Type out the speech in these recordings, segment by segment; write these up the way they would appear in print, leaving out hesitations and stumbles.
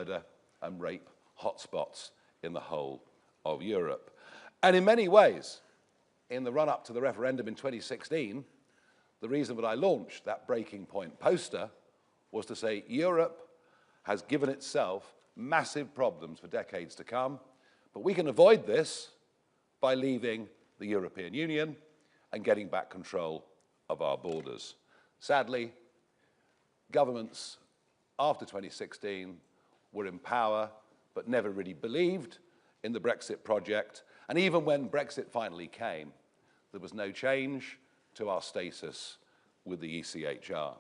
murder and rape hotspots in the whole of Europe. And in many ways, in the run-up to the referendum in 2016, the reason that I launched that breaking point poster was to say Europe has given itself massive problems for decades to come, but we can avoid this by leaving the European Union and getting back control of our borders. Sadly, governments after 2016 were in power but never really believed in the Brexit project, and even when Brexit finally came, there was no change to our status with the ECHR.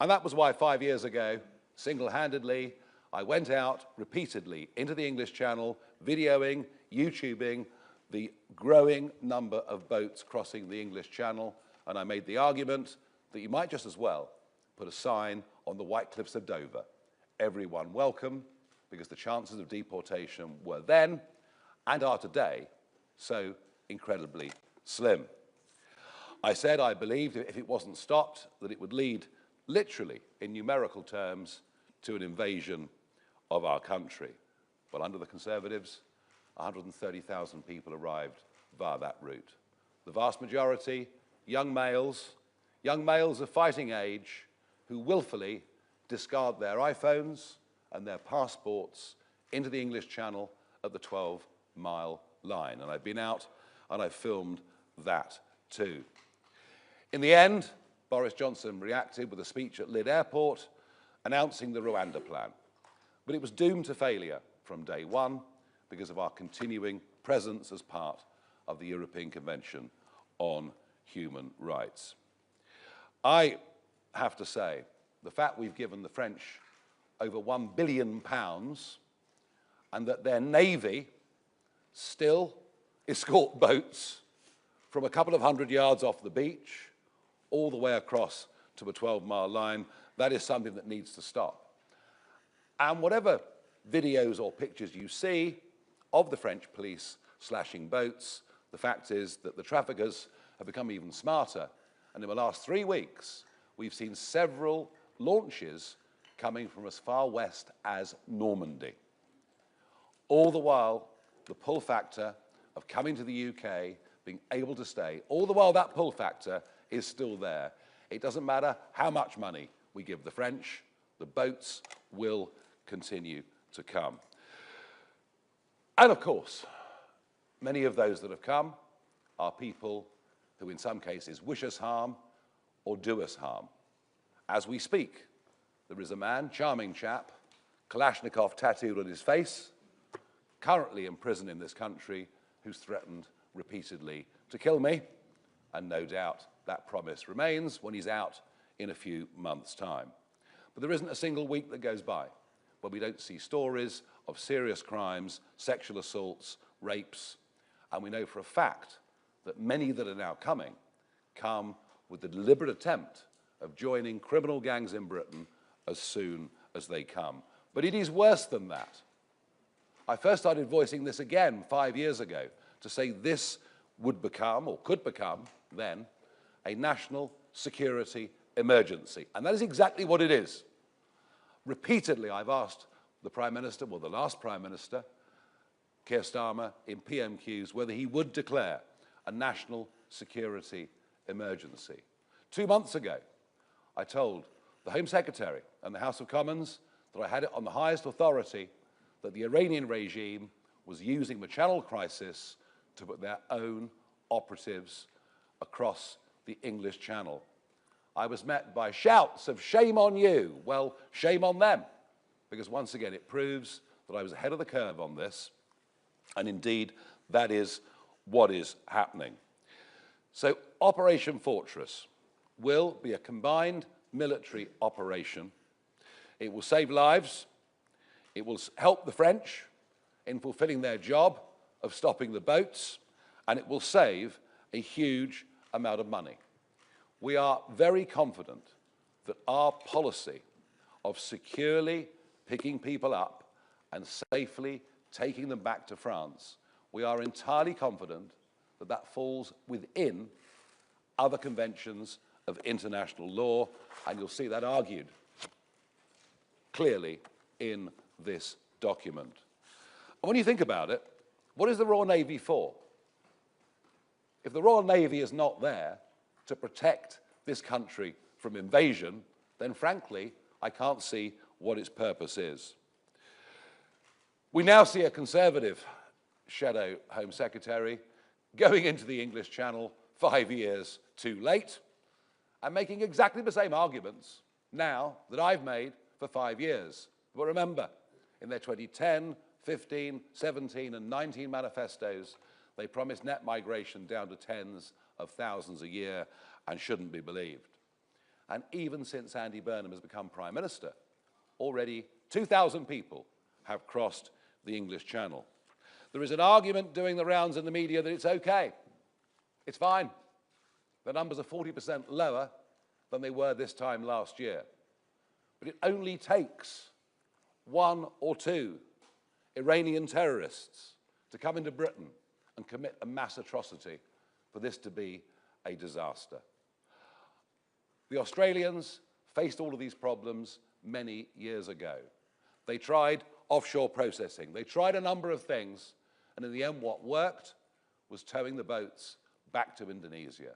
And that was why 5 years ago, single-handedly, I went out repeatedly into the English Channel, videoing, YouTubing the growing number of boats crossing the English Channel, and I made the argument that you might just as well put a sign on the White Cliffs of Dover, everyone welcome, because the chances of deportation were then, and are today, so incredibly slim. I said I believed if it wasn't stopped, that it would lead, literally, in numerical terms, to an invasion of our country. Well, under the Conservatives, 130,000 people arrived via that route. The vast majority, young males of fighting age, who willfully discard their iPhones and their passports into the English Channel at the 12-mile line. And I've been out and I've filmed that too. In the end, Boris Johnson reacted with a speech at Lid Airport announcing the Rwanda plan. But it was doomed to failure from day one because of our continuing presence as part of the European Convention on Human Rights. I have to say, the fact we've given the French over £1 billion and that their navy still escort boats from a couple of hundred yards off the beach all the way across to a 12-mile line, that is something that needs to stop. And whatever videos or pictures you see of the French police slashing boats, the fact is that the traffickers have become even smarter. And in the last 3 weeks, we've seen several launches coming from as far west as Normandy. All the while, the pull factor of coming to the UK, being able to stay, all the while that pull factor is still there. It doesn't matter how much money we give the French, the boats will continue to come. And of course, many of those that have come are people who in some cases wish us harm or do us harm. As we speak, there is a man, charming chap, Kalashnikov tattooed on his face, currently in prison in this country, who's threatened repeatedly to kill me, and no doubt that promise remains when he's out in a few months' time. But there isn't a single week that goes by where we don't see stories of serious crimes, sexual assaults, rapes, and we know for a fact that many that are now coming come with the deliberate attempt of joining criminal gangs in Britain as soon as they come. But it is worse than that. I first started voicing this again 5 years ago to say this would become, or could become then, a national security emergency. And that is exactly what it is. Repeatedly, I've asked the Prime Minister, well, the last Prime Minister, Keir Starmer, in PMQs, whether he would declare a national security emergency. 2 months ago, I told the Home Secretary and the House of Commons that I had it on the highest authority that the Iranian regime was using the Channel crisis to put their own operatives across the English Channel. I was met by shouts of shame on you. Well, shame on them, because once again it proves that I was ahead of the curve on this, and indeed that is what is happening. So Operation Fortress will be a combined military operation. It will save lives, it will help the French in fulfilling their job of stopping the boats, and it will save a huge amount of money. We are very confident that our policy of securely picking people up and safely taking them back to France, we are entirely confident that that falls within other conventions of international law, and you'll see that argued clearly in this document. And when you think about it, what is the Royal Navy for? If the Royal Navy is not there to protect this country from invasion, then frankly, I can't see what its purpose is. We now see a Conservative shadow Home Secretary going into the English Channel 5 years too late and making exactly the same arguments now that I've made for 5 years. But remember, in their 2010, 15, 17 and 19 manifestos, they promised net migration down to tens of thousands a year and shouldn't be believed. And even since Andy Burnham has become Prime Minister, already 2,000 people have crossed the English Channel. There is an argument doing the rounds in the media that it's okay, it's fine. The numbers are 40% lower than they were this time last year. But it only takes 1 or 2 Iranian terrorists to come into Britain and commit a mass atrocity for this to be a disaster. The Australians faced all of these problems many years ago. They tried offshore processing. They tried a number of things, and in the end what worked was towing the boats back to Indonesia.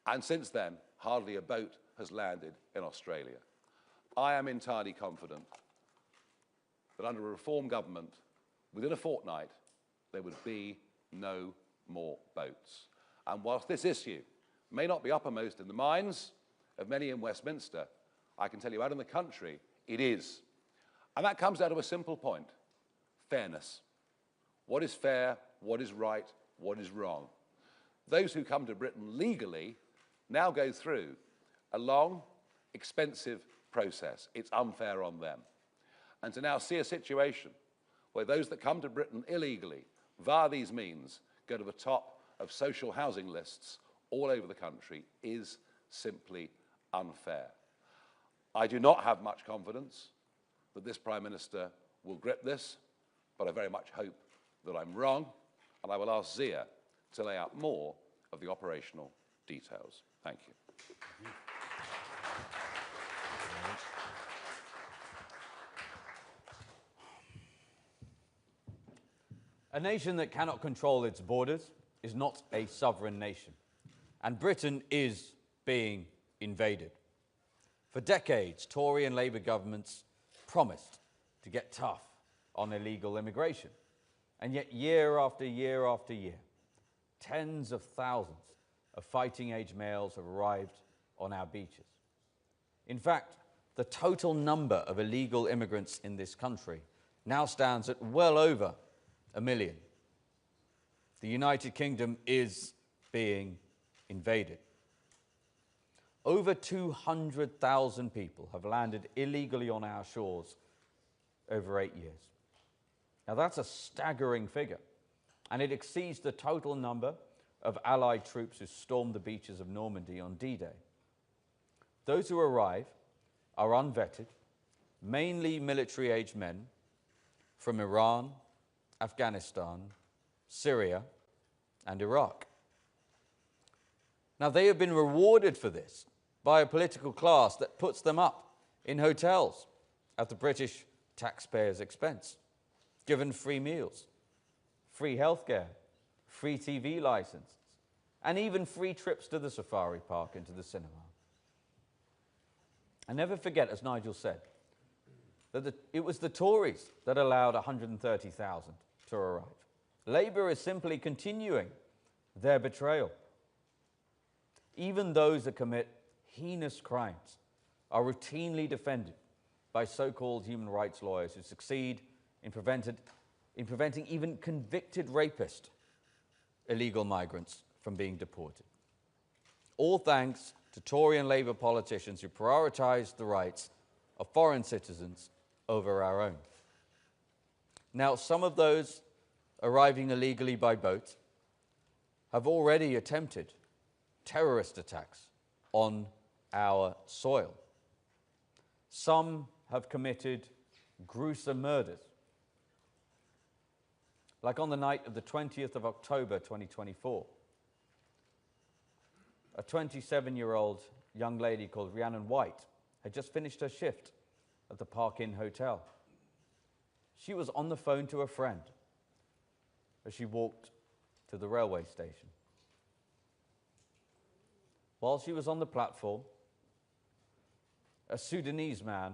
And since then, hardly a boat has landed in Australia. I am entirely confident that under a reform government, within a fortnight, there would be no more boats. And whilst this issue may not be uppermost in the minds of many in Westminster, I can tell you out in the country, it is. And that comes down to a simple point: fairness. What is fair, what is right, what is wrong? Those who come to Britain legally now go through a long, expensive process. It's unfair on them. And to now see a situation where those that come to Britain illegally, via these means, go to the top of social housing lists all over the country is simply unfair. I do not have much confidence that this Prime Minister will grip this, but I very much hope that I'm wrong, and I will ask Zia to lay out more of the operational details. Thank you. A nation that cannot control its borders is not a sovereign nation, and Britain is being invaded. For decades, Tory and Labour governments promised to get tough on illegal immigration, and yet year after year after year, tens of thousands of fighting-age males have arrived on our beaches. In fact, the total number of illegal immigrants in this country now stands at well over 1 million. The United Kingdom is being invaded. Over 200,000 people have landed illegally on our shores over 8 years. Now that's a staggering figure, and it exceeds the total number of Allied troops who stormed the beaches of Normandy on D-Day. Those who arrive are unvetted, mainly military-aged men from Iran, Afghanistan, Syria, and Iraq. Now, they have been rewarded for this by a political class that puts them up in hotels at the British taxpayers' expense, given free meals, free healthcare, free TV licenses, and even free trips to the safari park and to the cinema. And never forget, as Nigel said, that it was the Tories that allowed 130,000 to arrive. Labour is simply continuing their betrayal. Even those that commit heinous crimes are routinely defended by so-called human rights lawyers who succeed in preventing even convicted rapist illegal migrants from being deported. All thanks to Tory and Labour politicians who prioritise the rights of foreign citizens over our own. Now, some of those arriving illegally by boat have already attempted terrorist attacks on our soil. Some have committed gruesome murders, like on the night of the 20th of October 2024. A 27-year-old young lady called Rhiannon White had just finished her shift at the Park Inn Hotel She was on the phone to a friend as she walked to the railway station. While she was on the platform, a Sudanese man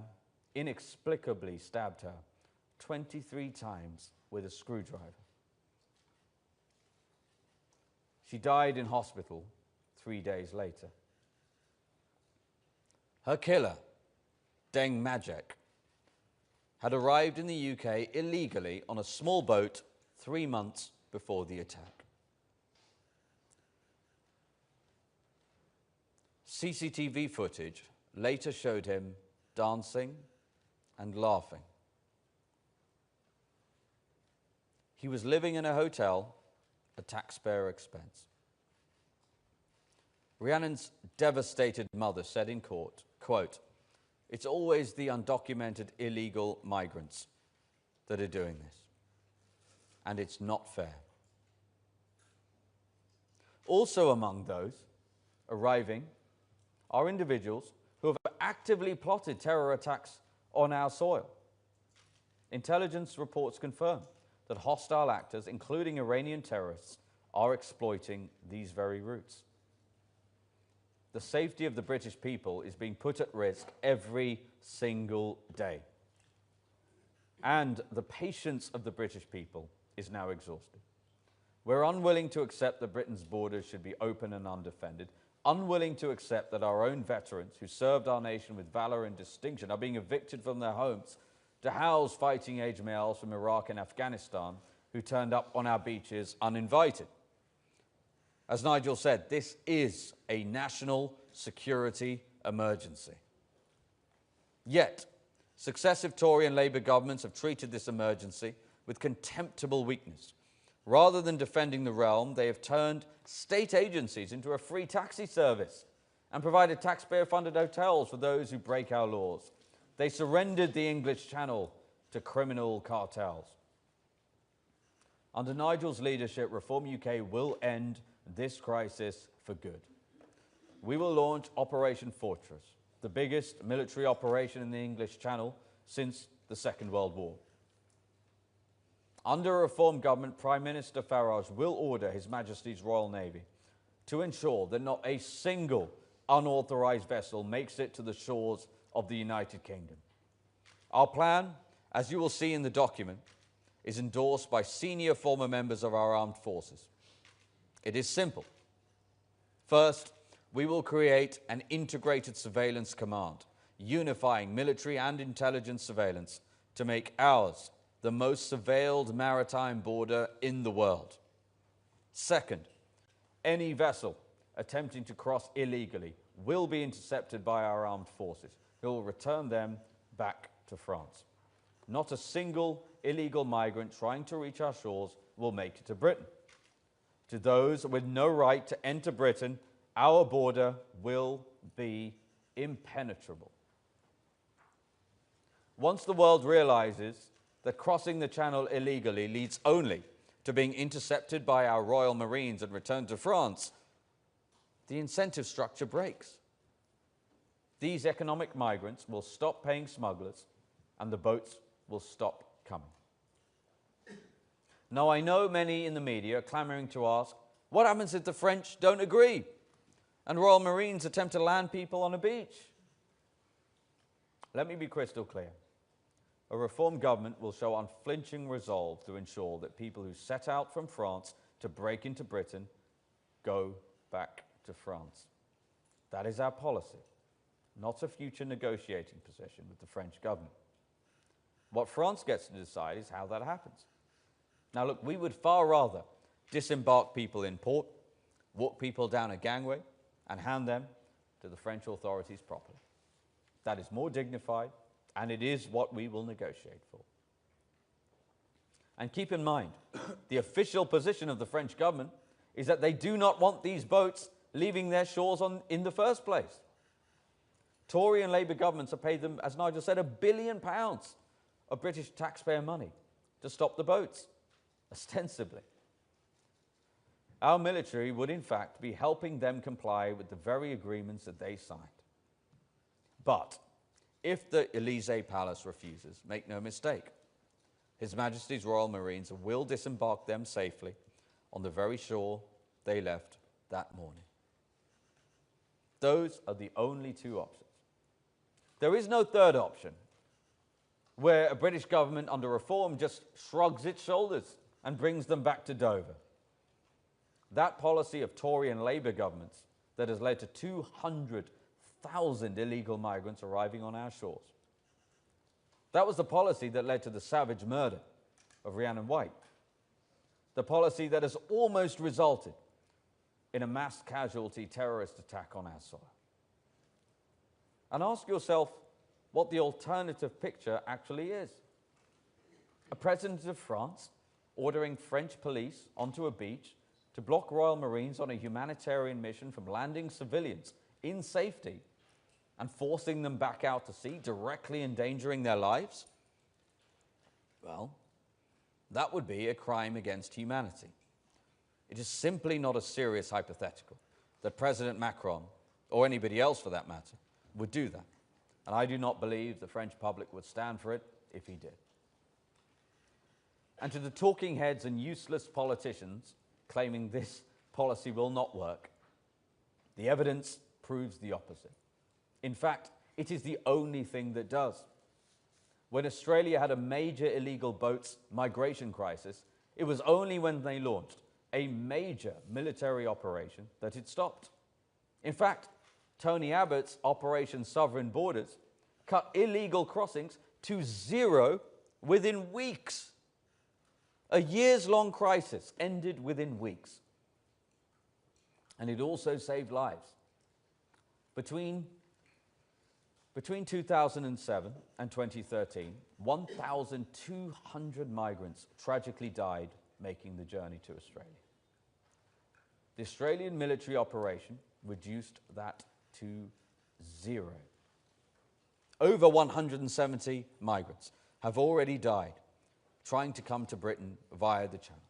inexplicably stabbed her 23 times with a screwdriver. She died in hospital 3 days later. Her killer, Deng Majek, had arrived in the UK illegally on a small boat 3 months before the attack. CCTV footage later showed him dancing and laughing. He was living in a hotel at taxpayer expense. Rhiannon's devastated mother said in court, quote, "It's always the undocumented illegal migrants that are doing this, and it's not fair." Also among those arriving are individuals who have actively plotted terror attacks on our soil. Intelligence reports confirm that hostile actors, including Iranian terrorists, are exploiting these very routes. The safety of the British people is being put at risk every single day. And the patience of the British people is now exhausted. We're unwilling to accept that Britain's borders should be open and undefended, unwilling to accept that our own veterans who served our nation with valor and distinction are being evicted from their homes to house fighting-age males from Iraq and Afghanistan who turned up on our beaches uninvited. As Nigel said, this is a national security emergency. Yet, successive Tory and Labour governments have treated this emergency with contemptible weakness. Rather than defending the realm, they have turned state agencies into a free taxi service and provided taxpayer-funded hotels for those who break our laws. They surrendered the English Channel to criminal cartels. Under Nigel's leadership, Reform UK will end this crisis for good. We will launch Operation Fortress, the biggest military operation in the English Channel since the Second World War. Under a Reform government, Prime Minister Farage will order His Majesty's Royal Navy to ensure that not a single unauthorised vessel makes it to the shores of the United Kingdom. Our plan, as you will see in the document, is endorsed by senior former members of our armed forces. It is simple. First, we will create an integrated surveillance command, unifying military and intelligence surveillance to make ours the most surveilled maritime border in the world. Second, any vessel attempting to cross illegally will be intercepted by our armed forces, who will return them back to France. Not a single illegal migrant trying to reach our shores will make it to Britain. To those with no right to enter Britain, our border will be impenetrable. Once the world realizes that crossing the Channel illegally leads only to being intercepted by our Royal Marines and returned to France, the incentive structure breaks. These economic migrants will stop paying smugglers and the boats will stop coming. Now, I know many in the media are clamoring to ask, what happens if the French don't agree and Royal Marines attempt to land people on a beach? Let me be crystal clear. A Reform government will show unflinching resolve to ensure that people who set out from France to break into Britain go back to France. That is our policy, not a future negotiating position with the French government. What France gets to decide is how that happens. Now look, we would far rather disembark people in port, walk people down a gangway, and hand them to the French authorities properly. That is more dignified, and it is what we will negotiate for. And keep in mind, the official position of the French government is that they do not want these boats leaving their shores in the first place. Tory and Labour governments have paid them, as Nigel said, £1 billion of British taxpayer money to stop the boats, ostensibly. Our military would, in fact, be helping them comply with the very agreements that they signed. But if the Élysée Palace refuses, make no mistake, His Majesty's Royal Marines will disembark them safely on the very shore they left that morning. Those are the only two options. There is no third option, where a British government under reform just shrugs its shoulders and brings them back to Dover. That policy of Tory and Labour governments that has led to 200,000 illegal migrants arriving on our shores. That was the policy that led to the savage murder of Rhiannon White. The policy that has almost resulted in a mass casualty terrorist attack on our soil. And ask yourself what the alternative picture actually is. A president of France ordering French police onto a beach to block Royal Marines on a humanitarian mission from landing civilians in safety and forcing them back out to sea, directly endangering their lives? Well, that would be a crime against humanity. It is simply not a serious hypothetical that President Macron, or anybody else for that matter, would do that. And I do not believe the French public would stand for it if he did. And to the talking heads and useless politicians claiming this policy will not work, the evidence proves the opposite. In fact, it is the only thing that does. When Australia had a major illegal boats migration crisis, it was only when they launched a major military operation that it stopped. In fact, Tony Abbott's Operation Sovereign Borders cut illegal crossings to zero within weeks. A years-long crisis ended within weeks. And it also saved lives. Between 2007 and 2013, 1,200 migrants tragically died making the journey to Australia. The Australian military operation reduced that to zero. Over 170 migrants have already died trying to come to Britain via the Channel.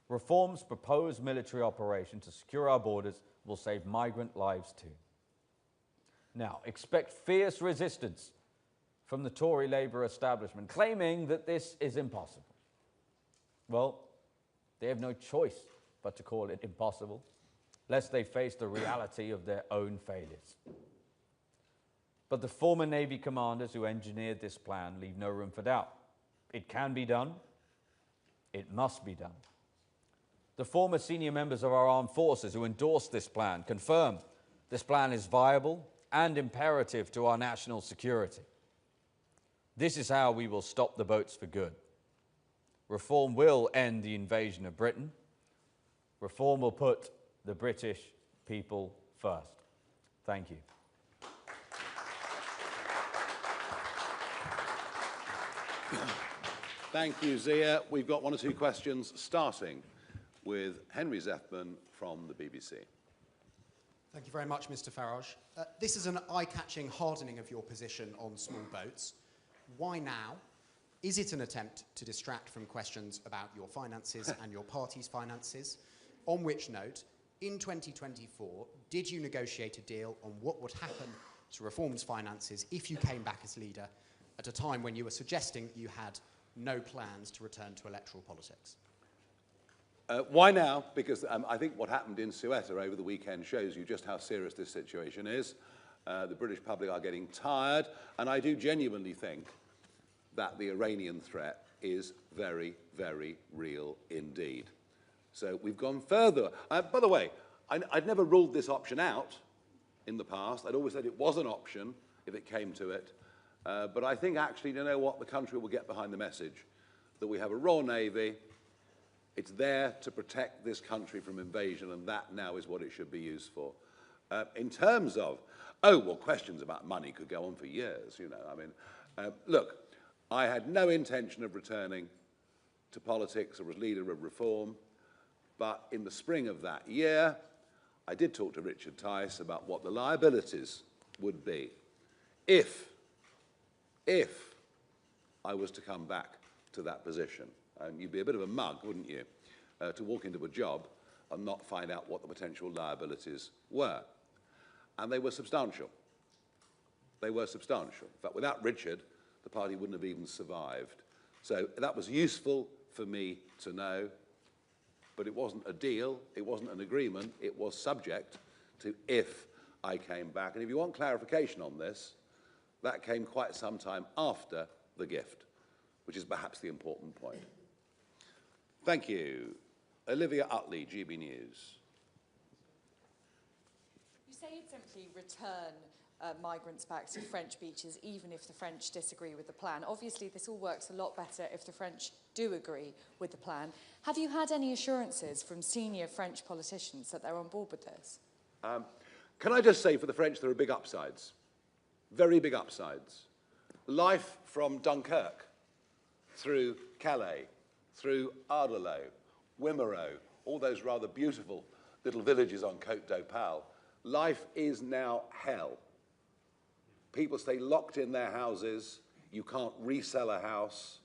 Reform's proposed military operation to secure our borders will save migrant lives too. Now, expect fierce resistance from the Tory Labour establishment, claiming that this is impossible. Well, they have no choice but to call it impossible, lest they face the reality of their own failures. But the former Navy commanders who engineered this plan leave no room for doubt. It can be done. It must be done. The former senior members of our armed forces who endorsed this plan confirm this plan is viable and imperative to our national security. This is how we will stop the boats for good. Reform will end the invasion of Britain. Reform will put the British people first. Thank you. Thank you, Zia. We've got one or two questions, starting with Henry Zethman from the BBC. Thank you very much, Mr. Farage. This is an eye-catching hardening of your position on small boats. Why now? Is it an attempt to distract from questions about your finances and your party's finances? On which note, in 2024, did you negotiate a deal on what would happen to Reform's finances if you came back as leader at a time when you were suggesting you had no plans to return to electoral politics? Why now? Because I think what happened in Ceuta over the weekend shows you just how serious this situation is. The British public are getting tired, and I do genuinely think that the Iranian threat is very, very real indeed. So we've gone further. By the way, I'd never ruled this option out in the past. I'd always said it was an option if it came to it. But I think actually, you know what, the country will get behind the message that we have a Royal Navy. It's there to protect this country from invasion, and that now is what it should be used for. In terms of, questions about money could go on for years, you know. I mean, look, I had no intention of returning to politics or as leader of Reform, but in the spring of that year, I did talk to Richard Tice about what the liabilities would be if I was to come back to that position. And you'd be a bit of a mug, wouldn't you, to walk into a job and not find out what the potential liabilities were. And they were substantial. They were substantial. In fact, without Richard, the party wouldn't have even survived So that was useful for me to know, but it wasn't a deal, it wasn't an agreement, it was subject to if I came back. And if you want clarification on this, that came quite some time after the gift, which is perhaps the important point. Thank you. Olivia Utley, GB News. You say you'd simply return migrants back to French beaches, even if the French disagree with the plan. Obviously, this all works a lot better if the French do agree with the plan. Have you had any assurances from senior French politicians that they're on board with this? Can I just say, for the French, there are big upsides, very big upsides. Life from Dunkirk, through Calais, through Ardelot, Wimereux, all those rather beautiful little villages on Côte d'Opale, life is now hell. People stay locked in their houses. You can't resell a house.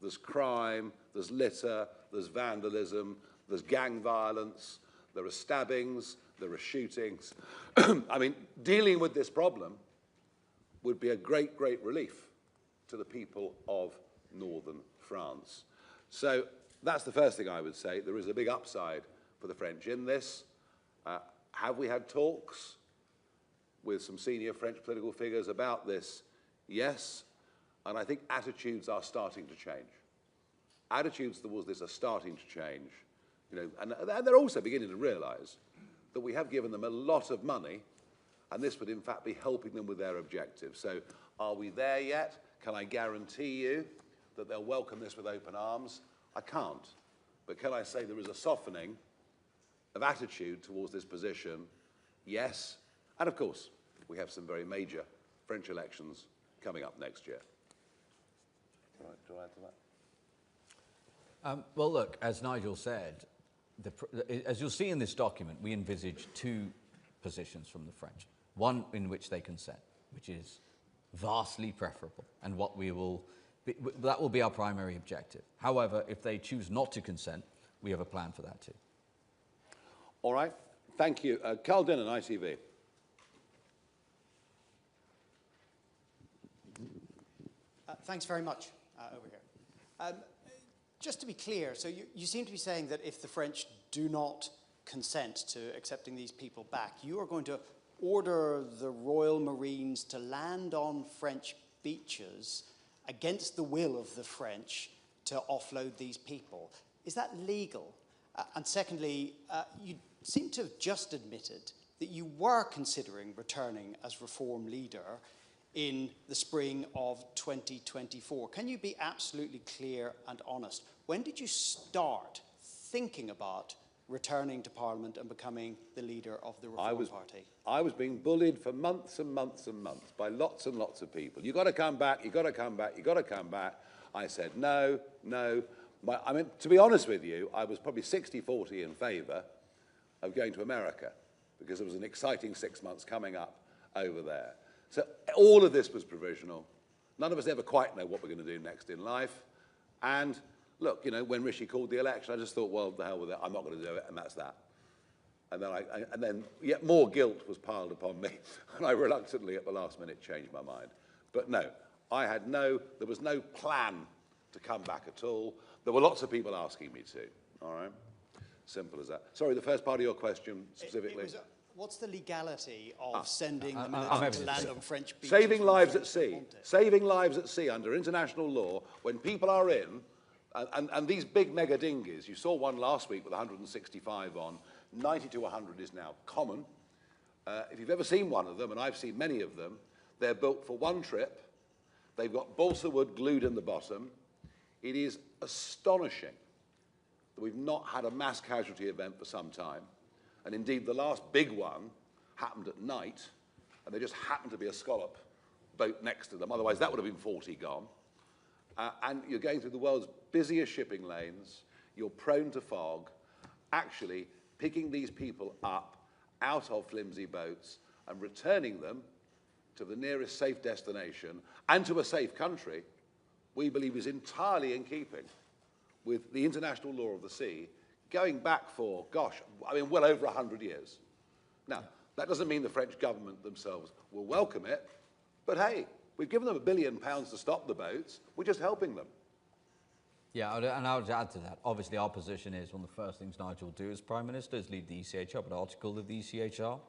There's crime, there's litter, there's vandalism, there's gang violence, there are stabbings, there are shootings. I mean, dealing with this problem would be a great, great relief to the people of northern France. So that's the first thing I would say. There is a big upside for the French in this. Have we had talks with some senior French political figures about this? Yes, and I think attitudes are starting to change. Attitudes towards this are starting to change, you know, and they're also beginning to realise that we have given them a lot of money, and this would in fact be helping them with their objectives. So are we there yet? Can I guarantee you that they'll welcome this with open arms? I can't, but can I say there is a softening of attitude towards this position? Yes. And of course, we have some very major French elections coming up next year. Do I add to that? Well, look, as Nigel said, as you'll see in this document, we envisage two positions from the French. One in which they consent, which is vastly preferable, and that will be our primary objective. However, if they choose not to consent, we have a plan for that too. All right. Thank you. Carl Dinnan, ITV. Thanks very much. Over here. Just to be clear, so you seem to be saying that if the French do not consent to accepting these people back, you are going to order the Royal Marines to land on French beaches against the will of the French to offload these people. Is that legal? And secondly, you seem to have just admitted that you were considering returning as reform leader in the spring of 2024. Can you be absolutely clear and honest? When did you start thinking about returning to Parliament and becoming the leader of the Reform Party? I was being bullied for months and months and months by lots and lots of people. You've got to come back, you've got to come back, you've got to come back. I said, no, no. I mean, to be honest with you, I was probably 60-40 in favour of going to America because there was an exciting 6 months coming up over there. So all of this was provisional. None of us ever quite know what we're going to do next in life. And look, you know, when Rishi called the election, I just thought, well, the hell with it, I'm not going to do it, and that's that. And then yet more guilt was piled upon me, and I reluctantly at the last minute changed my mind. But no, there was no plan to come back at all. There were lots of people asking me to, all right? Simple as that. Sorry, the first part of your question specifically. What's the legality of sending the military to land on French beaches? Saving lives at sea. Saving lives at sea under international law when people are in, and these big mega dinghies, you saw one last week with 165 on, 90 to 100 is now common. If you've ever seen one of them, and I've seen many of them, they're built for one trip. They've got balsa wood glued in the bottom. It is astonishing that we've not had a mass casualty event for some time. And indeed, the last big one happened at night, and there just happened to be a scallop boat next to them. Otherwise, that would have been 40 gone. And you're going through the world's busiest shipping lanes. You're prone to fog. Actually, picking these people up out of flimsy boats and returning them to the nearest safe destination and to a safe country, we believe is entirely in keeping with the international law of the sea, going back for, gosh, I mean, well over 100 years. Now, that doesn't mean the French government themselves will welcome it, but hey, we've given them £1 billion to stop the boats, we're just helping them. Yeah, and I would add to that. Obviously, our position is one of the first things Nigel will do as Prime Minister is lead the ECHR, but an article of the ECHR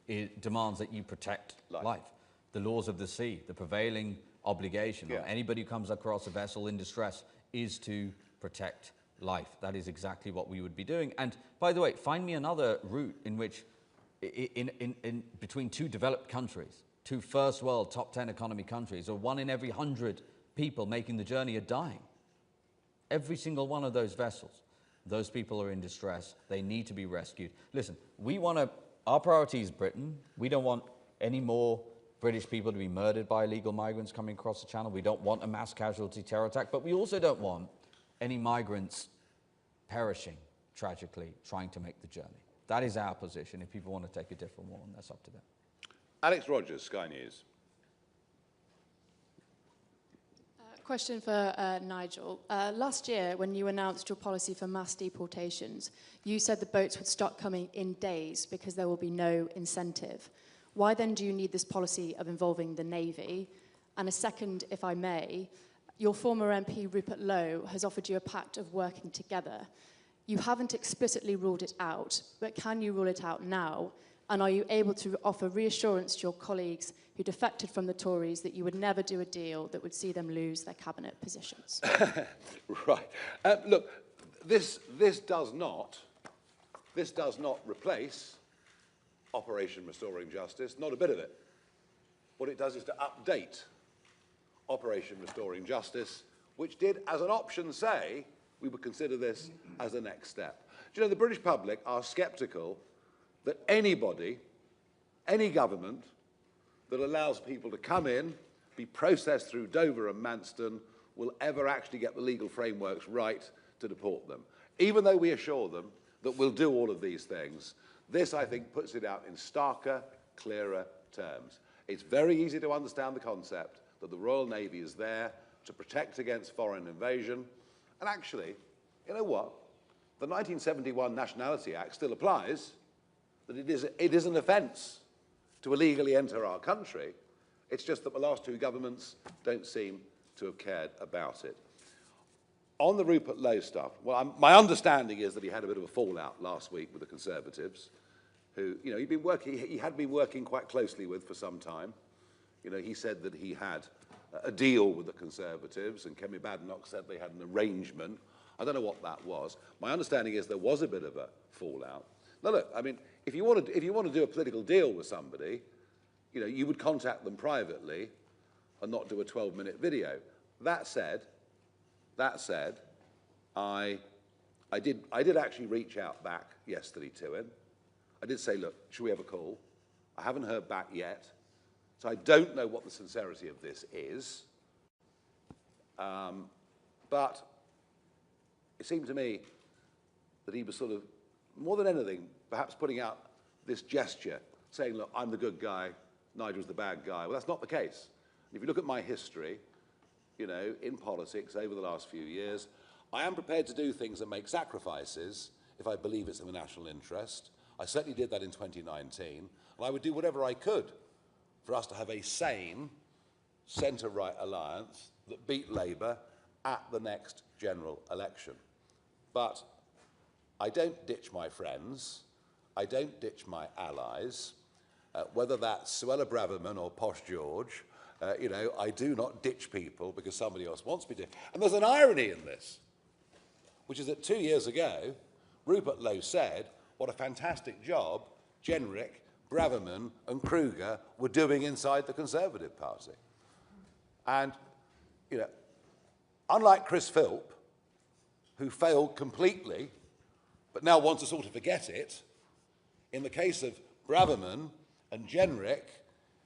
it demands that you protect life. The laws of the sea, the prevailing obligation on anybody who comes across a vessel in distress is to protect life. That is exactly what we would be doing. And by the way, find me another route in which, in between two developed countries, two first world top 10 economy countries, or 1 in every 100 people making the journey are dying. Every single one of those vessels, those people are in distress. They need to be rescued. Listen, our priority is Britain. We don't want any more British people to be murdered by illegal migrants coming across the channel. We don't want a mass casualty terror attack, but we also don't want any migrants perishing tragically trying to make the journey. That is our position. If people want to take a different one, that's up to them. Alex Rogers, Sky News. Question for Nigel. Last year, when you announced your policy for mass deportations, you said the boats would start coming in days because there will be no incentive. Why then do you need this policy of involving the Navy? And a second, if I may, your former MP Rupert Lowe has offered you a pact of working together. You haven't explicitly ruled it out, but can you rule it out now? And are you able to offer reassurance to your colleagues who defected from the Tories that you would never do a deal that would see them lose their cabinet positions? Right. Look, this does not replace Operation Restoring Justice, not a bit of it. What it does is to update Operation Restoring Justice, which did, as an option, say we would consider this as the next step. Do you know, the British public are sceptical that anybody, any government, that allows people to come in, be processed through Dover and Manston, will ever actually get the legal frameworks right to deport them. Even though we assure them that we'll do all of these things, this, I think, puts it out in starker, clearer terms. It's very easy to understand the concept that the Royal Navy is there to protect against foreign invasion. And actually, you know what? The 1971 Nationality Act still applies, that it is an offence to illegally enter our country. It's just that the last two governments don't seem to have cared about it. On the Rupert Lowe stuff, well, my understanding is that he had a bit of a fallout last week with the Conservatives, who, you know, he had been working quite closely with for some time. You know, he said that he had a deal with the Conservatives, and Kemi Badenoch said they had an arrangement. I don't know what that was. My understanding is there was a bit of a fallout. Now, look, I mean, if you want to do a political deal with somebody, you know, you would contact them privately and not do a 12-minute video. That said, I did actually reach out back yesterday to him. I did say, look, should we have a call? I haven't heard back yet, so I don't know what the sincerity of this is. But it seemed to me that he was sort of, more than anything, perhaps putting out this gesture, saying, look, I'm the good guy, Nigel's the bad guy. Well, that's not the case. If you look at my history, you know, in politics over the last few years, I am prepared to do things that make sacrifices if I believe it's in the national interest. I certainly did that in 2019, and I would do whatever I could for us to have a sane centre-right alliance that beat Labour at the next general election. But I don't ditch my friends, I don't ditch my allies, whether that's Suella Braverman or Posh George. You know, I do not ditch people because somebody else wants me to. And there's an irony in this, which is that 2 years ago, Rupert Lowe said what a fantastic job Jenrick, Braverman and Kruger were doing inside the Conservative Party. And, you know, unlike Chris Philp, who failed completely, but now wants us all to forget it, in the case of Braverman and Jenrick,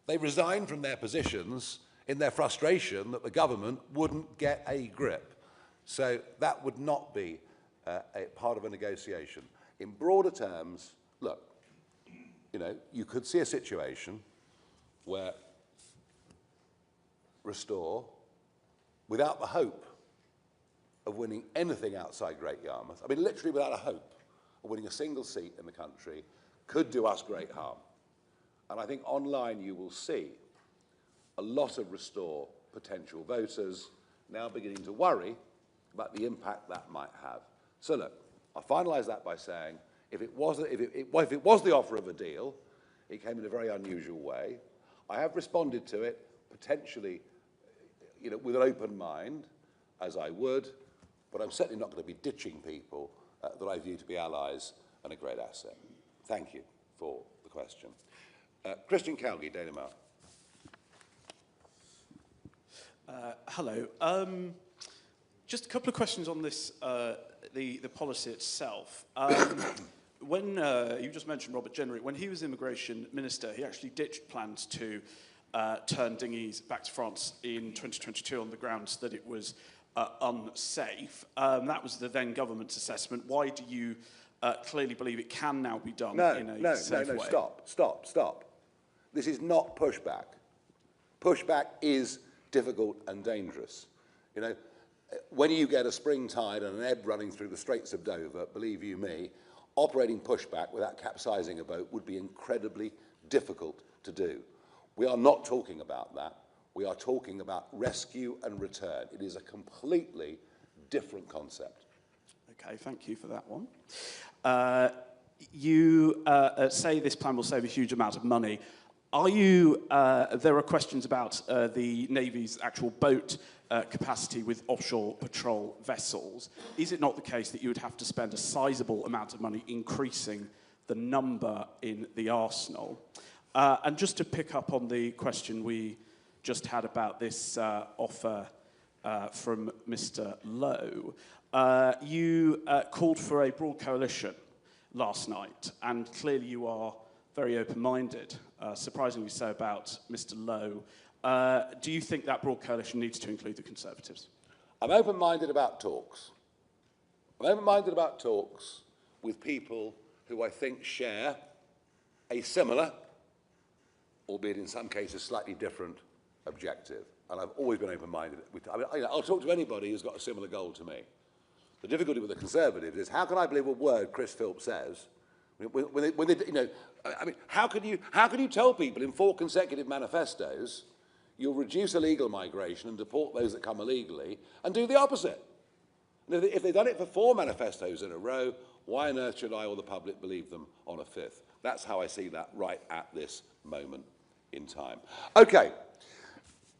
they resigned from their positions in their frustration that the government wouldn't get a grip. So that would not be a part of a negotiation. In broader terms, look, you know, you could see a situation where Restore, without the hope of winning anything outside Great Yarmouth, I mean literally without a hope of winning a single seat in the country, could do us great harm. And I think online you will see a lot of Restore potential voters now beginning to worry about the impact that might have. So look, I'll finalise that by saying, if it was the offer of a deal, it came in a very unusual way. I have responded to it, potentially, with an open mind, as I would, but I'm certainly not going to be ditching people that I view to be allies and a great asset. Thank you for the question. Christian Calgie, Danemar. Hello. Just a couple of questions on this, the policy itself. When you just mentioned Robert Jenrick, when he was immigration minister, he actually ditched plans to turn dinghies back to France in 2022 on the grounds that it was unsafe. That was the then government's assessment. Why do you clearly believe it can now be done in a safe way? Stop. This is not pushback. Pushback is difficult and dangerous. When you get a spring tide and an ebb running through the Straits of Dover, believe you me, operating pushback without capsizing a boat would be incredibly difficult to do. We are not talking about that. We are talking about rescue and return. It is a completely different concept. Okay, thank you for that one. You say this plan will save a huge amount of money. There are questions about the Navy's actual boat capacity with offshore patrol vessels. Is it not the case that you would have to spend a sizable amount of money increasing the number in the arsenal? And just to pick up on the question we just had about this offer from Mr. Lowe, you called for a broad coalition last night, and clearly you are very open-minded, surprisingly so about Mr. Lowe. Do you think that broad coalition needs to include the Conservatives? I'm open-minded about talks. I'm open-minded about talks with people who I think share a similar, albeit in some cases slightly different, objective. And I've always been open-minded. I'll talk to anybody who's got a similar goal to me. The difficulty with the Conservatives is, how can I believe a word Chris Philps says? How can you tell people in 4 consecutive manifestos you'll reduce illegal migration and deport those that come illegally, and do the opposite? And if they've done it for 4 manifestos in a row, why on earth should I or the public believe them on a 5th? That's how I see that right at this moment in time. Okay,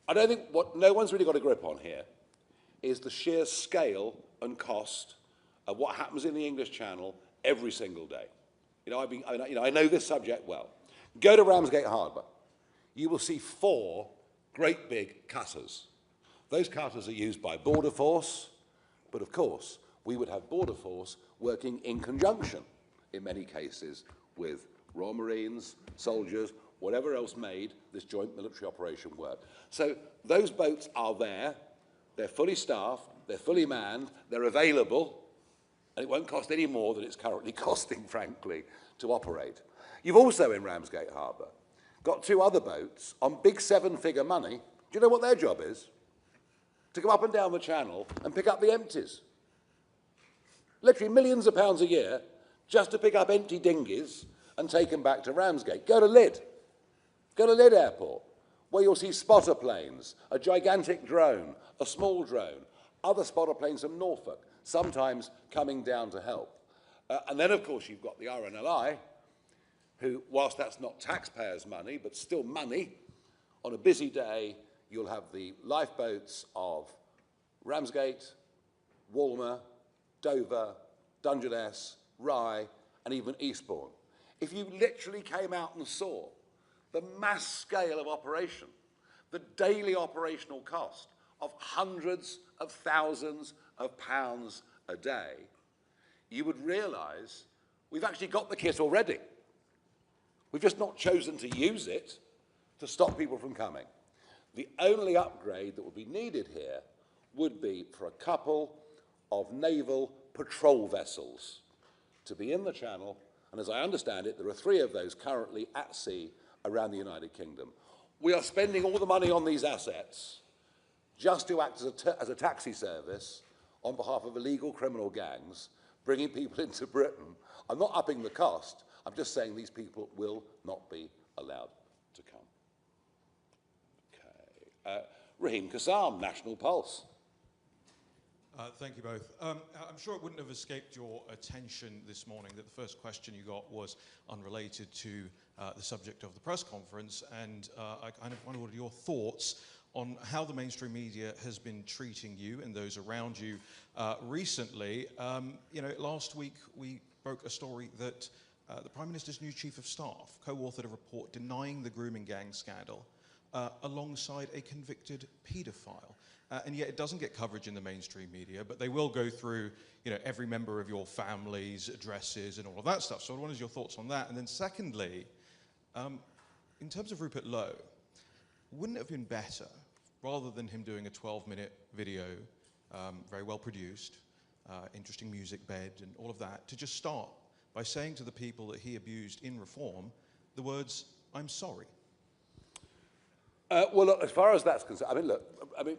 I don't think what no one's really got a grip on here is the sheer scale and cost of what happens in the English Channel every single day. I know this subject well. Go to Ramsgate Harbour. You will see 4 great big cutters. Those cutters are used by Border Force, but of course, we would have Border Force working in conjunction, in many cases, with Royal Marines, soldiers, whatever else made this joint military operation work. So those boats are there, they're fully staffed, they're fully manned, they're available, and it won't cost any more than it's currently costing, frankly, to operate. You've also, in Ramsgate Harbour, got 2 other boats on big 7-figure money. Do you know what their job is? To go up and down the channel and pick up the empties. Literally millions of pounds a year just to pick up empty dinghies and take them back to Ramsgate. Go to Lydd. Go to Lydd Airport, where you'll see spotter planes, a gigantic drone, a small drone, other spotter planes from Norfolk, sometimes coming down to help. And then, of course, you've got the RNLI, who, whilst that's not taxpayers' money, but still money, on a busy day, you'll have the lifeboats of Ramsgate, Walmer, Dover, Dungeness, Rye, and even Eastbourne. If you literally came out and saw the mass scale of operation, the daily operational cost of hundreds of thousands of pounds a day, you would realise we've actually got the kit already. We've just not chosen to use it to stop people from coming. The only upgrade that would be needed here would be for a couple of naval patrol vessels to be in the Channel, and as I understand it, there are 3 of those currently at sea around the United Kingdom. We are spending all the money on these assets just to act as a taxi service on behalf of illegal criminal gangs, bringing people into Britain. I'm not upping the cost, I'm just saying these people will not be allowed to come. Okay. Raheem Kassam, National Pulse. Thank you both. I'm sure it wouldn't have escaped your attention this morning that the first question you got was unrelated to the subject of the press conference, and I kind of wondered what are your thoughts on how the mainstream media has been treating you and those around you recently. You know, last week we broke a story that the Prime Minister's new Chief of Staff co-authored a report denying the grooming gang scandal alongside a convicted paedophile. And yet it doesn't get coverage in the mainstream media, but they will go through, you know, every member of your family's addresses and all of that stuff. So what is your thoughts on that? And then secondly, in terms of Rupert Lowe, wouldn't it have been better, rather than him doing a 12-minute video, very well produced, interesting music bed and all of that, to just start by saying to the people that he abused in Reform the words, "I'm sorry"? Well, look, as far as that's concerned, I mean,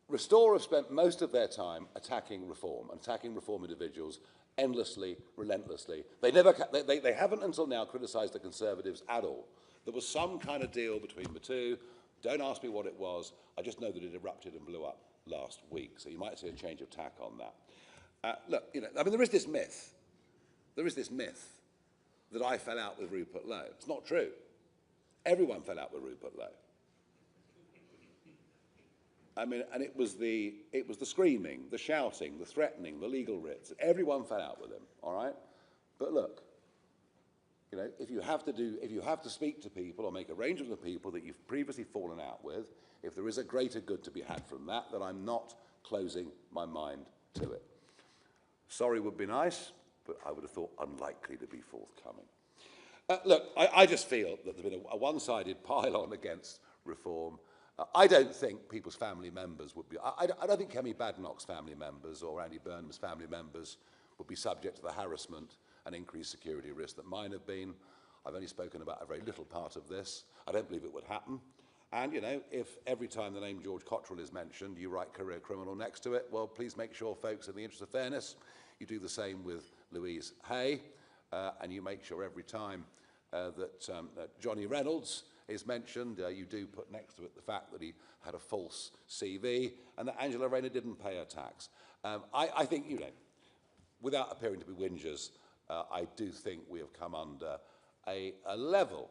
Restore have spent most of their time attacking Reform and attacking Reform individuals endlessly, relentlessly. They haven't until now criticised the Conservatives at all. There was some kind of deal between the two. Don't ask me what it was. I just know that it erupted and blew up last week. So you might see a change of tack on that. Look, you know, I mean, there is this myth that I fell out with Rupert Lowe. It's not true. Everyone fell out with Rupert Lowe. I mean, and it was the screaming, the shouting, the threatening, the legal writs. Everyone fell out with him, all right? But look, you know, if you have to speak to people or make arrangements with people that you've previously fallen out with, if there is a greater good to be had from that, then I'm not closing my mind to it. Sorry would be nice, but I would have thought unlikely to be forthcoming. Look, I just feel that there's been a one-sided pile-on against Reform. I don't think people's family members would be... I don't think Kemi Badenoch's family members or Andy Burnham's family members would be subject to the harassment and increased security risk that mine have been. I've only spoken about a very little part of this. I don't believe it would happen. And, you know, if every time the name George Cottrell is mentioned, you write career criminal next to it, well, please make sure, folks, in the interest of fairness, you do the same with Louise Hay, and you make sure every time that Johnny Reynolds is mentioned, you do put next to it the fact that he had a false CV and that Angela Rayner didn't pay her tax. I think, you know, without appearing to be whingers, I do think we have come under a level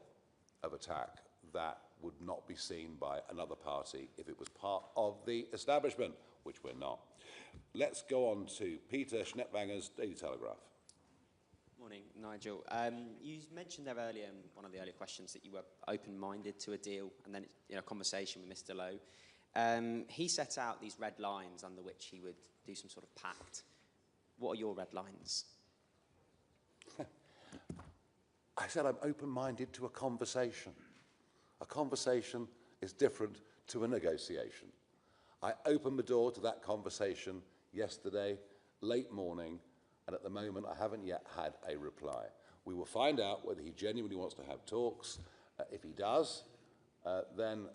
of attack that would not be seen by another party if it was part of the establishment, which we're not. Let's go on to Peter Schnettwanger's Daily Telegraph. Morning, Nigel. You mentioned there earlier in one of the earlier questions that you were open-minded to a deal and then in a conversation with Mr. Lowe. He set out these red lines under which he would do some sort of pact. What are your red lines? I said I'm open-minded to a conversation. A conversation is different to a negotiation. I opened the door to that conversation yesterday, late morning, and at the moment I haven't yet had a reply. We will find out whether he genuinely wants to have talks. If he does, then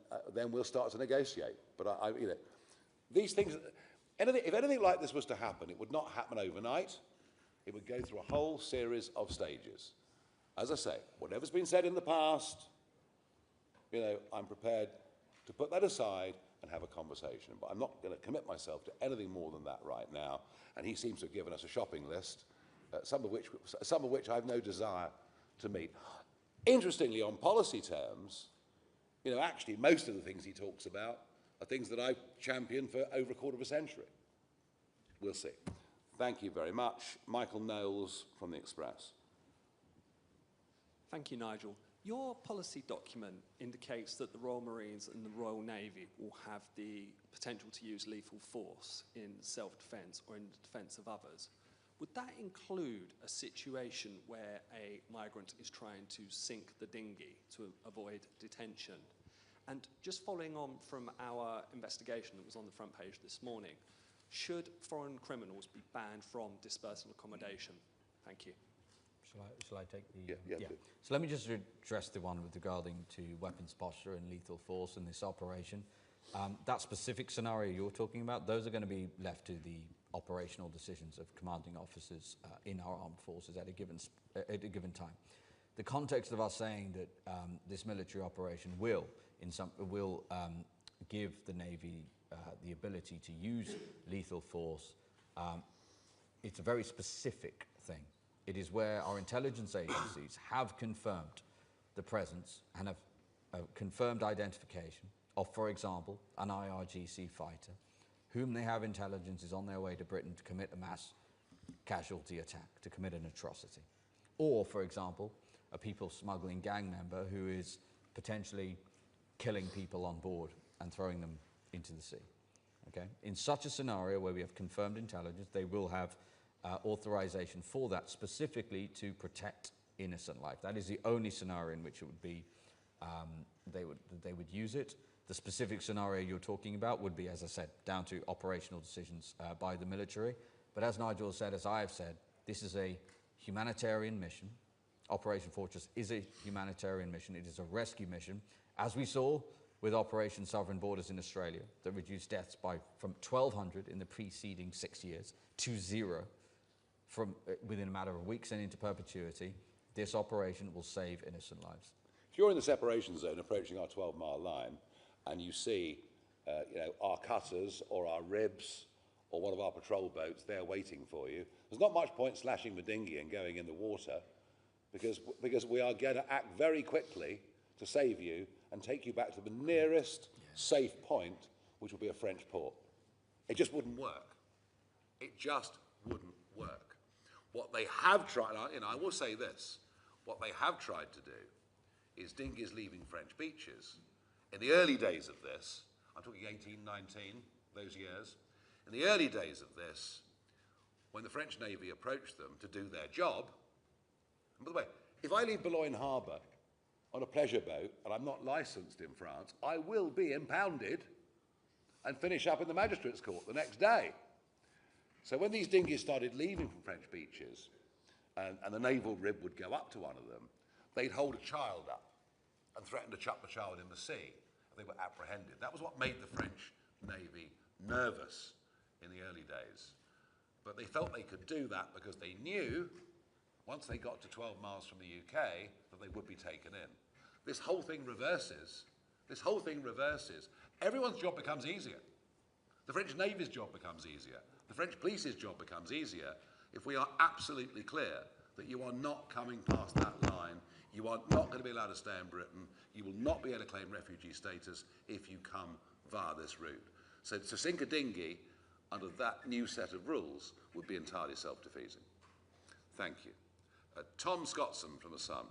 we'll start to negotiate. But you know, these things, if anything like this was to happen, it would not happen overnight. It would go through a whole series of stages. As I say, whatever's been said in the past, you know, I'm prepared to put that aside and have a conversation. But I'm not going to commit myself to anything more than that right now. And he seems to have given us a shopping list, some of which I have no desire to meet. Interestingly, on policy terms, you know, actually most of the things he talks about are things that I've championed for over a quarter of a century. We'll see. Thank you very much. Michael Knowles from The Express. Thank you, Nigel. Your policy document indicates that the Royal Marines and the Royal Navy will have the potential to use lethal force in self-defence or in the defence of others. Would that include a situation where a migrant is trying to sink the dinghy to avoid detention? And just following on from our investigation that was on the front page this morning, should foreign criminals be banned from dispersal accommodation? Thank you. Shall I take the... Yeah. So let me just address the one with regarding to weapons posture and lethal force in this operation. That specific scenario you're talking about, those are going to be left to the operational decisions of commanding officers in our armed forces at a given time. The context of us saying that this military operation will give the Navy the ability to use lethal force, it's a very specific thing. It is where our intelligence agencies have confirmed the presence and have confirmed identification of, for example, an IRGC fighter, whom they have intelligence is on their way to Britain to commit a mass casualty attack, to commit an atrocity. Or, for example, a people smuggling gang member who is potentially killing people on board and throwing them into the sea. Okay? In such a scenario where we have confirmed intelligence, they will have authorization for that, specifically to protect innocent life. That is the only scenario in which it would be, they would use it. The specific scenario you're talking about would be, as I said, down to operational decisions by the military. But as Nigel said, as I have said, this is a humanitarian mission. Operation Fortress is a humanitarian mission. It is a rescue mission, as we saw with Operation Sovereign Borders in Australia, that reduced deaths from 1,200 in the preceding 6 years to 0 within a matter of weeks and into perpetuity. This operation will save innocent lives. If you're in the separation zone approaching our 12-mile line and you see our cutters or our ribs or one of our patrol boats there waiting for you, there's not much point slashing the dinghy and going in the water because we are going to act very quickly to save you and take you back to the nearest safe point, which will be a French port. It just wouldn't work. It just wouldn't work. What they have tried, I will say this, what they have tried to do is dinghies leaving French beaches. In the early days of this, I'm talking 1819, those years, in the early days of this, when the French Navy approached them to do their job, and by the way, if I leave Boulogne Harbour on a pleasure boat and I'm not licensed in France, I will be impounded and finish up in the magistrate's court the next day. So when these dinghies started leaving from French beaches and the naval rib would go up to one of them, they'd hold a child up and threaten to chuck the child in the sea if they were apprehended. That was what made the French Navy nervous in the early days. But they felt they could do that because they knew once they got to 12 miles from the UK that they would be taken in. This whole thing reverses. This whole thing reverses. Everyone's job becomes easier. The French Navy's job becomes easier. The French police's job becomes easier if we are absolutely clear that you are not coming past that line. You are not going to be allowed to stay in Britain. You will not be able to claim refugee status if you come via this route. So to sink a dinghy under that new set of rules would be entirely self-defeating. Thank you. Tom Scottson from The Sun.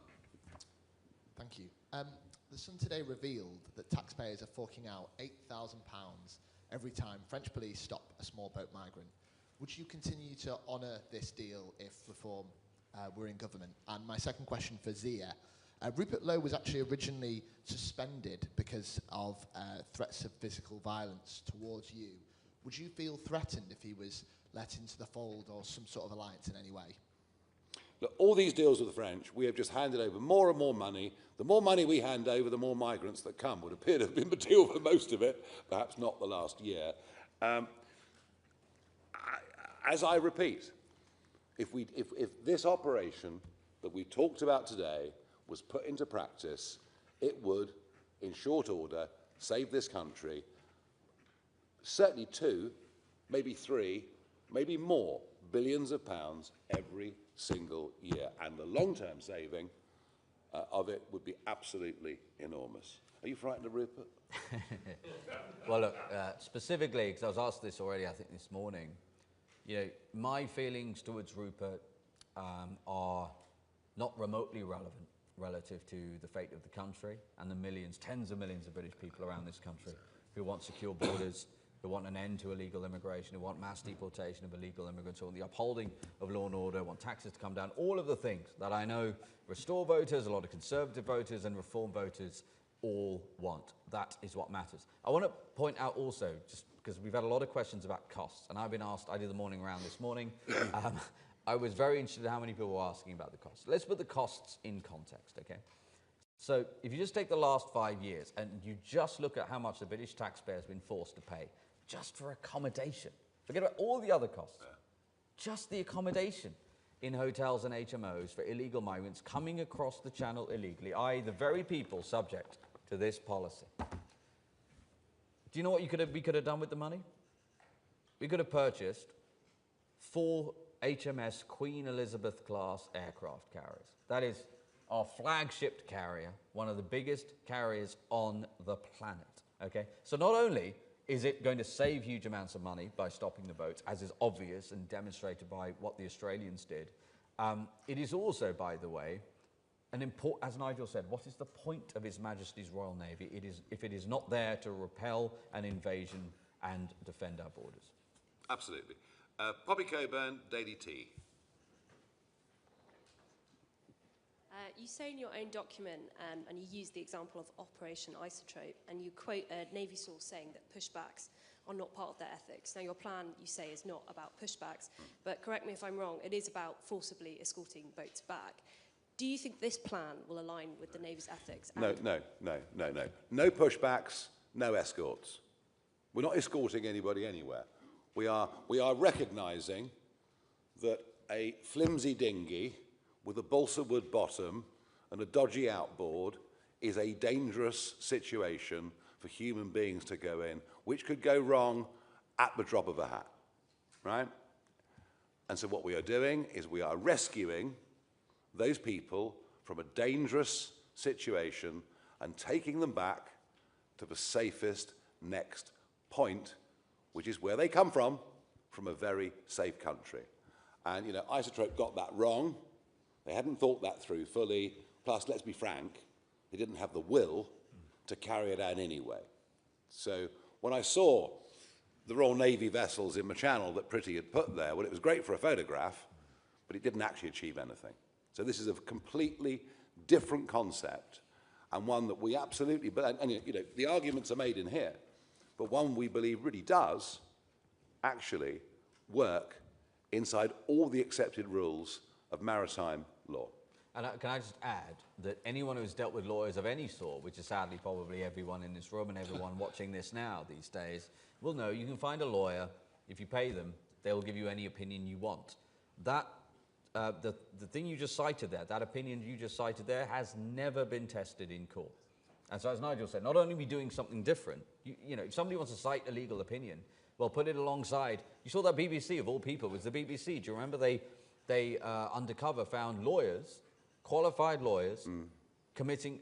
Thank you. The Sun today revealed that taxpayers are forking out £8,000 every time French police stop a small boat migrant. Would you continue to honour this deal if Reform were in government? And my second question for Zia. Rupert Lowe was actually originally suspended because of threats of physical violence towards you. Would you feel threatened if he was let into the fold or some sort of alliance in any way? Look, all these deals with the French, we have just handed over more and more money. The more money we hand over, the more migrants that come. Would appear to have been the deal for most of it, perhaps not the last year. As I repeat, if this operation that we talked about today was put into practice, it would, in short order, save this country certainly 2, maybe 3, maybe more billions of pounds every single year. And the long-term saving of it would be absolutely enormous. Are you frightened of Rupert? Well, look, specifically, because I was asked this already, I think, this morning, my feelings towards Rupert are not remotely relevant relative to the fate of the country and the millions, tens of millions of British people around this country who want secure borders, who want an end to illegal immigration, who want mass deportation of illegal immigrants, who want the upholding of law and order, want taxes to come down, all of the things that I know Restore voters, a lot of Conservative voters and Reform voters all want. That is what matters. I want to point out also, just because we've had a lot of questions about costs, and I've been asked, I did the morning round this morning, I was very interested in how many people were asking about the costs. Let's put the costs in context, okay? So if you just take the last 5 years and you just look at how much the British taxpayer has been forced to pay just for accommodation, forget about all the other costs, just the accommodation in hotels and HMOs for illegal migrants coming across the channel illegally, i.e. the very people subject to this policy. Do you know what we could have done with the money? We could have purchased 4 HMS Queen Elizabeth class aircraft carriers. That is our flagship carrier, one of the biggest carriers on the planet. Okay? So not only is it going to save huge amounts of money by stopping the boats, as is obvious and demonstrated by what the Australians did, it is also, by the way, as Nigel said, what is the point of His Majesty's Royal Navy? If it is not there to repel an invasion and defend our borders. Absolutely. Poppy Coburn, Daily Tea. You say in your own document, and you use the example of Operation Isotrope, and you quote a Navy source saying that pushbacks are not part of their ethics. Now, your plan, you say, is not about pushbacks, but correct me if I'm wrong, it is about forcibly escorting boats back. Do you think this plan will align with the Navy's ethics? No. No pushbacks, no escorts. We're not escorting anybody anywhere. We are recognising that a flimsy dinghy with a balsa wood bottom and a dodgy outboard is a dangerous situation for human beings to go in, which could go wrong at the drop of a hat, right? And so what we are doing is we are rescuing those people from a dangerous situation and taking them back to the safest next point, which is where they come from a very safe country. And, you know, Isotrope got that wrong. They hadn't thought that through fully. Plus, let's be frank, they didn't have the will to carry it out anyway. So when I saw the Royal Navy vessels in the channel that Pretty had put there, well, it was great for a photograph, but it didn't actually achieve anything. So this is a completely different concept, and one that we absolutely, and you know, the arguments are made in here, but one we believe really does actually work inside all the accepted rules of maritime law. And can I just add that anyone who's dealt with lawyers of any sort, which is sadly probably everyone in this room and everyone watching this now these days, will know you can find a lawyer, if you pay them, they'll give you any opinion you want. That, the thing you just cited there, that opinion you just cited there, has never been tested in court. And so as Nigel said, not only are we doing something different, you know, if somebody wants to cite a legal opinion, well, put it alongside. You saw that BBC, of all people, was the BBC. Do you remember they undercover found lawyers, qualified lawyers,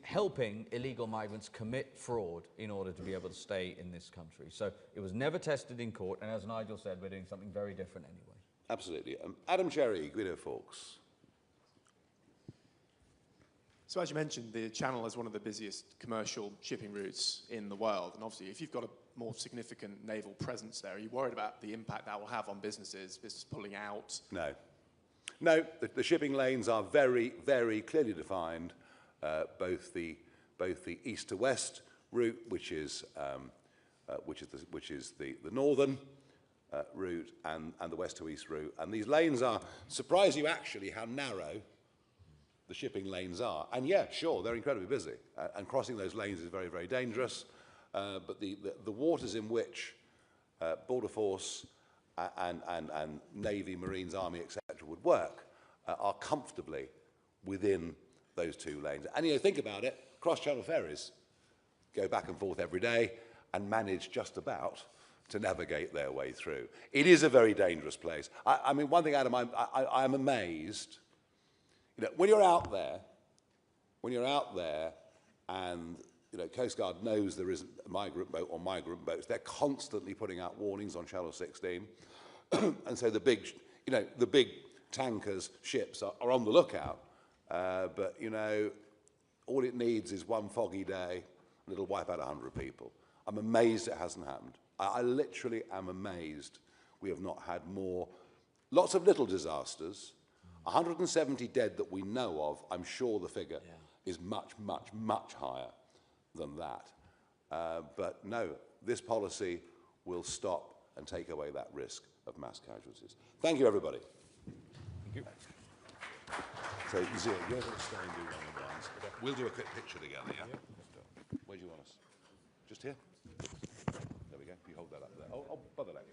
helping illegal migrants commit fraud in order to be able to stay in this country. So it was never tested in court, and as Nigel said, we're doing something very different anyway. Absolutely. Adam Cherry, Guido Fawkes. So as you mentioned, the Channel is one of the busiest commercial shipping routes in the world. And obviously, if you've got a more significant naval presence there, are you worried about the impact that will have on businesses pulling out? No. No, the shipping lanes are very, very clearly defined. Both the east to west route, which is the northern route, and the west to east route. And these lanes surprise you actually how narrow the shipping lanes are. And yeah, sure, they're incredibly busy. And crossing those lanes is very, very dangerous. But the waters in which Border Force and Navy, Marines, Army, etc. would work are comfortably within those two lanes. And you know, think about it, cross-channel ferries go back and forth every day and manage just about to navigate their way through. It is a very dangerous place. I mean, one thing, Adam, I'm amazed. You know, when you're out there and, you know, Coast Guard knows there isn't a migrant boat or migrant boats, they're constantly putting out warnings on Channel 16. And so the big tankers, ships are on the lookout. But, you know, all it needs is one foggy day and it'll wipe out 100 people. I'm amazed it hasn't happened. I literally am amazed we have not had more. Lots of little disasters. 170 dead that we know of. I'm sure the figure is much, much, much higher than that. But no, this policy will stop and take away that risk of mass casualties. Thank you, everybody. Thank you. So, Zia, you're going to stay and do one-on-ones. We'll do a quick picture together, yeah? Where do you want us? Just here? There we go. You hold that up there. Oh, bother that.